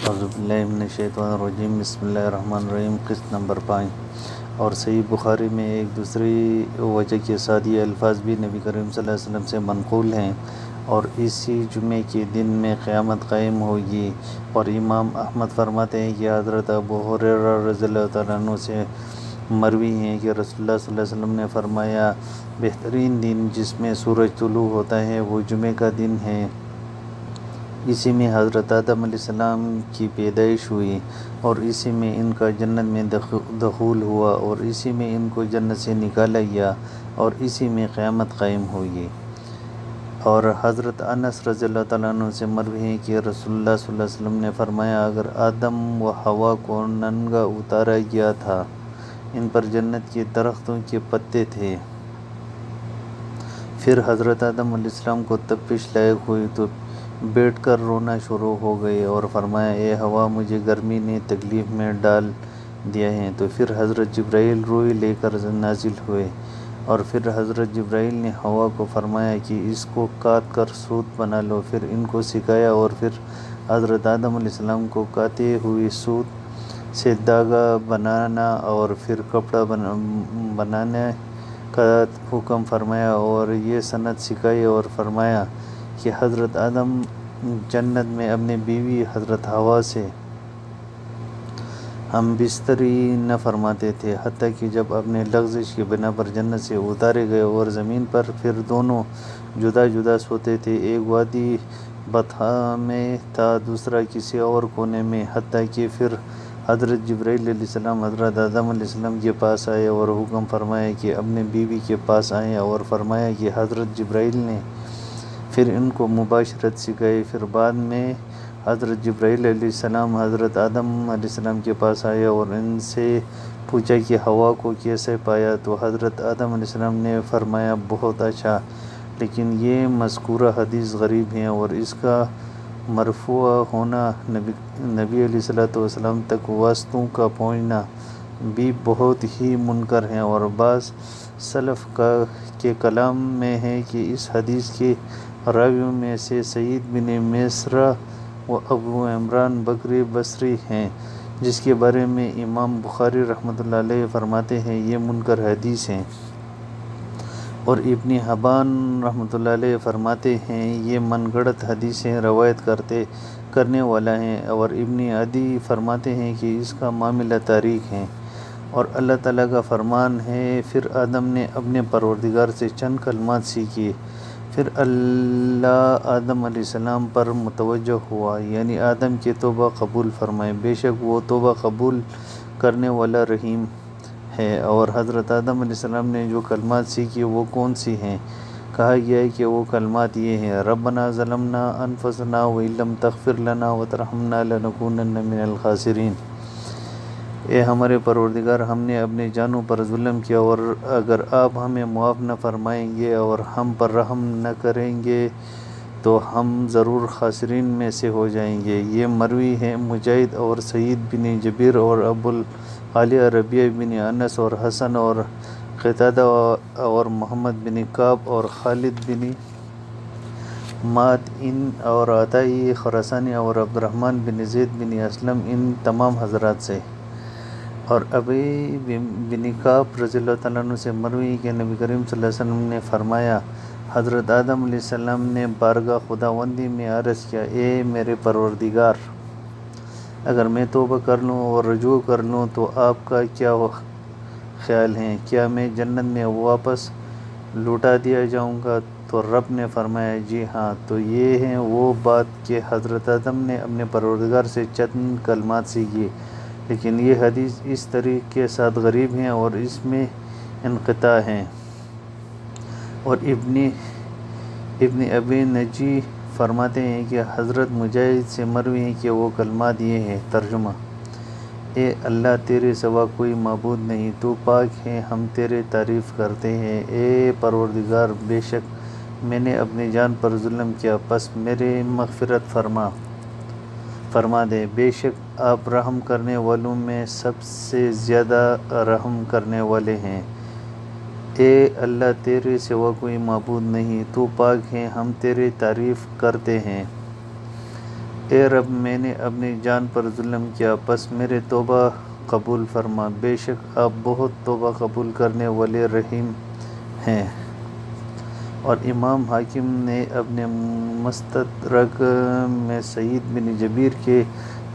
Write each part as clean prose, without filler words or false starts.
اعوذ باللہ من الشیطان الرجیم، بسم اللہ الرحمن الرحیم۔ قسط نمبر 5۔ اور صحیح بخاری میں ایک دوسری وجہ کے ساتھ یہ الفاظ بھی نبی کریم صلی اللہ علیہ وسلم سے منقول ہیں، اور اسی جمعے کے دن میں قیامت قائم ہوگی۔ اور امام احمد فرماتے ہیں کہ حضرت ابو ہریرہ رضی اللہ تعالیٰ عنہ سے مروی ہیں کہ رسول اللہ صلی اللہ علیہ وسلم نے فرمایا، بہترین دن جس میں سورج طلوع ہوتا ہے وہ جمعے کا دن ہے۔ اسی میں حضرت آدم علیہ السلام کی پیدائش ہوئی، اور اسی میں ان کا جنت میں دخول ہوا، اور اسی میں ان کو جنت سے نکالا گیا، اور اسی میں قیامت قائم ہوگی۔ اور حضرت انس رضی اللہ تعالیٰ عنہ سے مروی ہے کہ رسول اللہ صلی اللہ علیہ وسلم نے فرمایا، اگر آدم و حوا کو ننگا اتارا گیا تھا، ان پر جنت کے درختوں کے پتے تھے، پھر حضرت آدم علیہ السلام کو تپش لاحق ہوئی تو بیٹھ کر رونا شروع ہو گئے، اور فرمایا، اے ہوا، مجھے گرمی نے تکلیف میں ڈال دیا ہے۔ تو پھر حضرت جبرائیل روئی لے کر نازل ہوئے، اور پھر حضرت جبرائیل نے ہوا کو فرمایا کہ اس کو کاٹ کر سوت بنا لو۔ پھر ان کو سکھایا، اور پھر حضرت آدم علیہ السلام کو کاتے ہوئے سوت سے داغا بنانا اور پھر کپڑا بنانے کا حکم فرمایا، اور یہ سنت سکھائی، اور فرمایا کہ حضرت آدم جنت میں اپنی بیوی حضرت حوا سے ہم بستری نہ فرماتے تھے، حتیٰ کہ جب اپنے لغزش کی بنا پر جنت سے اتارے گئے اور زمین پر، پھر دونوں جدا جدا سوتے تھے، ایک وادی بطحا میں تھا، دوسرا کسی اور کونے میں، حتیٰ کہ پھر حضرت جبرائیل علیہ السلام حضرت آدم علیہ السلام کے پاس آئے اور حکم فرمایا کہ اپنے بیوی کے پاس آئیں، اور فرمایا کہ حضرت جبرائیل نے پھر ان کو مباشرت سکھائی۔ پھر بعد میں حضرت جبرائیل علیہ السلام حضرت آدم علیہ السلام کے پاس آئے اور ان سے پوچھا کہ ہوا کو کیسے پایا، تو حضرت آدم علیہ السلام نے فرمایا، بہت اچھا، لیکن یہ مذکورہ حدیث غریب ہے، اور اس کا مرفوع ہونا، نبی علیہ السلام تک واسطوں کا پہنچنا بھی بہت ہی منکر ہے۔ اور بعض سلف کے کلام میں ہے کہ اس حدیث کے راویوں میں سے سعید بن میسرہ و ابو عمران بکری بصری ہیں، جس کے بارے میں امام بخاری رحمۃ اللہ علیہ فرماتے ہیں، یہ منکر حدیث ہیں۔ اور ابن حبان رحمۃ اللہ علیہ فرماتے ہیں، یہ من گھڑت حدیثیں روایت کرنے والا ہے۔ اور ابن عدی فرماتے ہیں کہ اس کا معاملہ تاریخ ہے۔ اور اللہ تعالیٰ کا فرمان ہے، پھر آدم نے اپنے پروردگار سے چند کلمات سیکھی، پھر اللہ آدم علیہ السلام پر متوجہ ہوا، یعنی آدم کی توبہ قبول فرمائے، بے شک وہ توبہ قبول کرنے والا رحیم ہے۔ اور حضرت آدم علیہ السلام نے جو کلمات سیکھی وہ کون سی ہیں؟ کہا گیا ہے کہ وہ کلمات یہ ہیں، ربنا ظلمنا انفسنا وان لم تغفر لنا وترحمنا لنکونن من الخاسرین۔ اے ہمارے پروردگار، ہم نے اپنے جانوں پر ظلم کیا، اور اگر آپ ہمیں معاف نہ فرمائیں گے اور ہم پر رحم نہ کریں گے تو ہم ضرور خاسرین میں سے ہو جائیں گے۔ یہ مروی ہے مجاہد اور سعید بن جبیر اور ابو العالیہ ربیعہ بن انس اور حسن اور قتادہ اور محمد بن کعب اور خالد بن معدان اور عطائی خراسانی اور عبد الرحمن بن زید بن اسلم، ان تمام حضرات سے۔ اور ابی بن کعب رضی اللہ تعالیٰ عنہ سے مروی کہ نبی کریم صلی اللہ علیہ وسلم نے فرمایا، حضرت آدم علیہ السلام نے بارگاہ خداوندی میں عرض کیا، اے میرے پروردگار، اگر میں توبہ کر لوں اور رجوع کر لوں تو آپ کا کیا خیال ہے؟ کیا میں جنت میں واپس لوٹا دیا جاؤں گا؟ تو رب نے فرمایا، جی ہاں۔ تو یہ ہے وہ بات کہ حضرت آدم نے اپنے پروردگار سے چند کلمات سیکھی، لیکن یہ حدیث اس طریق کے ساتھ غریب ہے اور اس میں انقطاع ہے۔ اور ابن ابی نجی فرماتے ہیں کہ حضرت مجاہد سے مروی ہے کہ وہ کلمات یہ ہیں، ترجمہ: اے اللہ، تیرے سوا کوئی معبود نہیں، تو پاک ہے، ہم تیری تعریف کرتے ہیں۔ اے پروردگار، بے شک میں نے اپنی جان پر ظلم کیا، پس میری مغفرت فرما دے، بے شک آپ رحم کرنے والوں میں سب سے زیادہ رحم کرنے والے ہیں۔ اے اللہ، تیرے سوا کوئی معبود نہیں، تو پاک ہے، ہم تیری تعریف کرتے ہیں۔ اے رب میں نے اپنی جان پر ظلم کیا، پس میرے توبہ قبول فرما، بے شک آپ بہت توبہ قبول کرنے والے رحیم ہیں۔ اور امام حاکم نے اپنے مستدرک میں سعید بن جبیر کے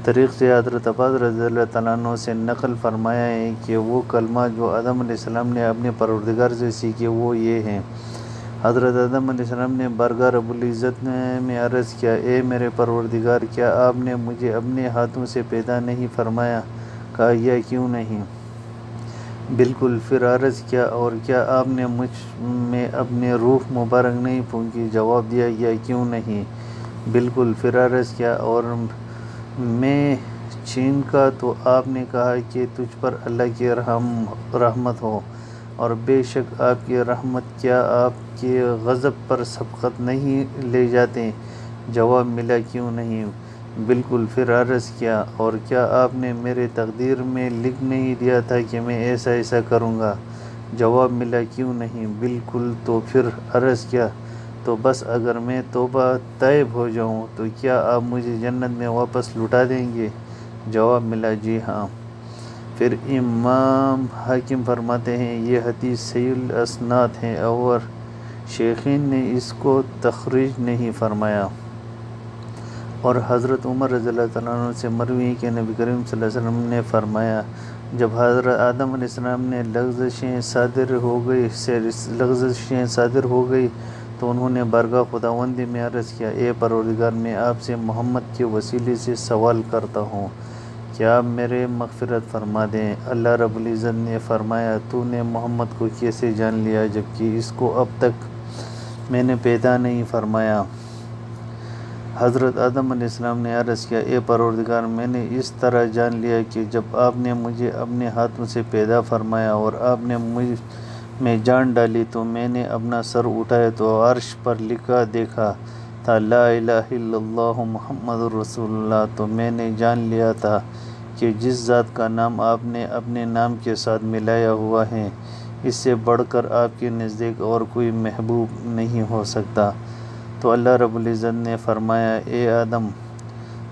طریق سے حضرت عباس رضی اللہ تعالیٰ عنہ سے نقل فرمایا ہے کہ وہ کلمات جو آدم علیہ السلام نے اپنے پروردگار سے سیکھے وہ یہ ہیں۔ حضرت آدم علیہ السلام نے بارگاہ رب العزت میں عرض کیا، اے میرے پروردگار، کیا آپ نے مجھے اپنے ہاتھوں سے پیدا نہیں فرمایا؟ کہا، یا کیوں نہیں؟ بالکل۔ پھر عرض کیا، اور کیا آپ نے مجھ میں اپنے روح مبارک نہیں پھونکی؟ جواب دیا، یا کیوں نہیں؟ بالکل۔ پھر عرض کیا، اور میں چھینکا تو آپ نے کہا کہ تجھ پر اللہ کی رحمت ہو، اور بے شک آپ کی رحمت کیا آپ کے غضب پر سبقت نہیں لے جاتے؟ جواب ملا، کیوں نہیں؟ بالکل۔ پھر عرض کیا، اور کیا آپ نے میرے تقدیر میں لکھ نہیں دیا تھا کہ میں ایسا ایسا کروں گا؟ جواب ملا، کیوں نہیں؟ بالکل۔ تو پھر عرض کیا، تو بس اگر میں توبہ طیب ہو جاؤں تو کیا آپ مجھے جنت میں واپس لوٹا دیں گے؟ جواب ملا، جی ہاں۔ پھر امام حاکم فرماتے ہیں، یہ حدیث صحیح الاسناد ہے اور شیخین نے اس کو تخریج نہیں فرمایا۔ اور حضرت عمر رضی اللہ تعالیٰ عنہ سے مروی ہے کہ نبی کریم صلی اللہ علیہ وسلم نے فرمایا، جب حضرت آدم علیہ السلام نے لغزشیں صادر ہو گئی تو انہوں نے بارگاہ خداوندی میں عرض کیا، اے پروردگار، میں آپ سے محمد کے وسیلے سے سوال کرتا ہوں کہ آپ میرے مغفرت فرما دیں۔ اللہ رب العزت نے فرمایا، تو نے محمد کو کیسے جان لیا جبکہ اس کو اب تک میں نے پیدا نہیں فرمایا؟ حضرت آدم علیہ السلام نے عرض کیا، اے پروردگار، میں نے اس طرح جان لیا کہ جب آپ نے مجھے اپنے ہاتھوں سے پیدا فرمایا اور آپ نے مجھ میں جان ڈالی تو میں نے اپنا سر اٹھایا تو عرش پر لکھا دیکھا تھا، لا الہ الا اللہ محمد رسول اللہ۔ تو میں نے جان لیا تھا کہ جس ذات کا نام آپ نے اپنے نام کے ساتھ ملایا ہوا ہے، اس سے بڑھ کر آپ کے نزدیک اور کوئی محبوب نہیں ہو سکتا۔ تو اللہ رب العزت نے فرمایا، اے آدم،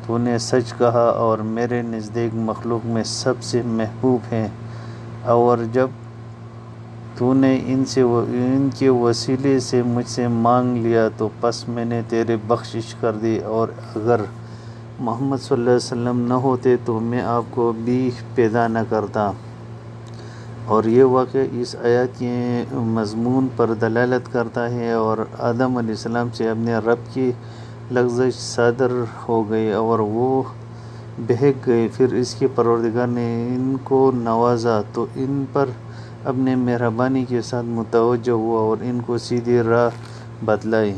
تو نے سچ کہا اور میرے نزدیک مخلوق میں سب سے محبوب ہے، اور جب تو نے ان کے وسیلے سے مجھ سے مانگ لیا تو پس میں نے تیرے بخشش کر دی، اور اگر محمد صلی اللہ علیہ وسلم نہ ہوتے تو میں آپ کو بھی پیدا نہ کرتا۔ اور یہ واقعہ اس آیات کے مضمون پر دلالت کرتا ہے۔ اور آدم علیہ السلام سے اپنے رب کی لغزش صادر ہو گئی اور وہ بہک گئے، پھر اس کے پروردگار نے ان کو نوازا تو ان پر اپنے مہربانی کے ساتھ متوجہ ہوا اور ان کو سیدھی راہ بتلائی۔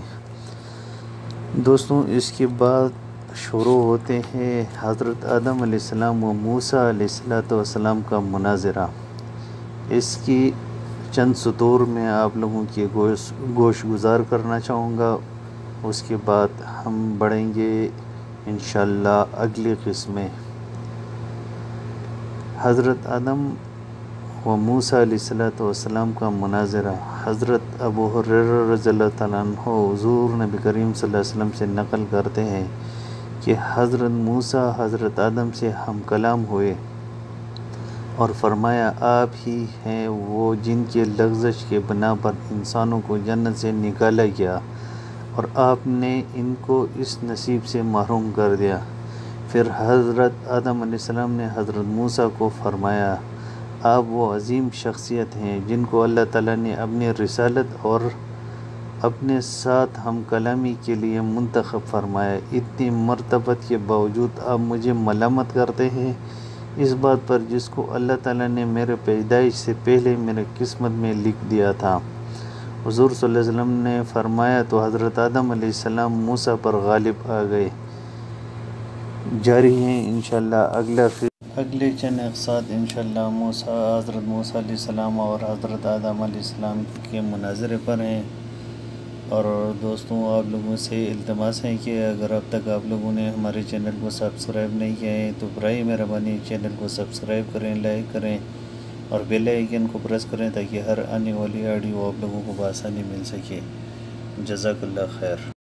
دوستوں، اس کے بعد شروع ہوتے ہیں حضرت آدم علیہ السلام و موسیٰ علیہ السلام کا مناظرہ۔ اس کی چند سطور میں آپ لوگوں کی گوش گزار کرنا چاہوں گا، اس کے بعد ہم بڑھیں گے انشاءاللہ اگلی قسم میں۔ حضرت آدم و موسیٰ علیہ السلام کا مناظرہ۔ حضرت ابو ہریرہ رضی اللہ تعالیٰ عنہ حضور نبی کریم صلی اللہ علیہ وسلم سے نقل کرتے ہیں کہ حضرت موسیٰ حضرت آدم سے ہم کلام ہوئے اور فرمایا، آپ ہی ہیں وہ جن کے لغزش کے بنا پر انسانوں کو جنت سے نکالا گیا اور آپ نے ان کو اس نصیب سے محروم کر دیا۔ پھر حضرت آدم علیہ السلام نے حضرت موسیٰ کو فرمایا، آپ وہ عظیم شخصیت ہیں جن کو اللہ تعالیٰ نے اپنی رسالت اور اپنے ساتھ ہم کلامی کے لیے منتخب فرمایا، اتنی مرتبت کے باوجود آپ مجھے ملامت کرتے ہیں اس بات پر جس کو اللہ تعالیٰ نے میرے پیدائش سے پہلے میرے قسمت میں لکھ دیا تھا۔ حضور صلی اللہ علیہ وسلم نے فرمایا تو حضرت آدم علیہ السلام موسیٰ پر غالب آ گئے۔ جاری ہیں انشاءاللہ اگلے چند اقساط انشاءاللہ حضرت موسیٰ علیہ السلام اور حضرت آدم علیہ السلام کے مناظرے پر ہیں۔ اور دوستوں، آپ لوگوں سے التماس ہے کہ اگر اب تک آپ لوگوں نے ہمارے چینل کو سبسکرائب نہیں کیا ہے تو برائے مہربانی چینل کو سبسکرائب کریں، لائک کریں اور بیل آئیکن کو پریس کریں تاکہ ہر آنے والی آڈیو آپ لوگوں کو بآسانی مل سکے۔ جزاک اللہ خیر۔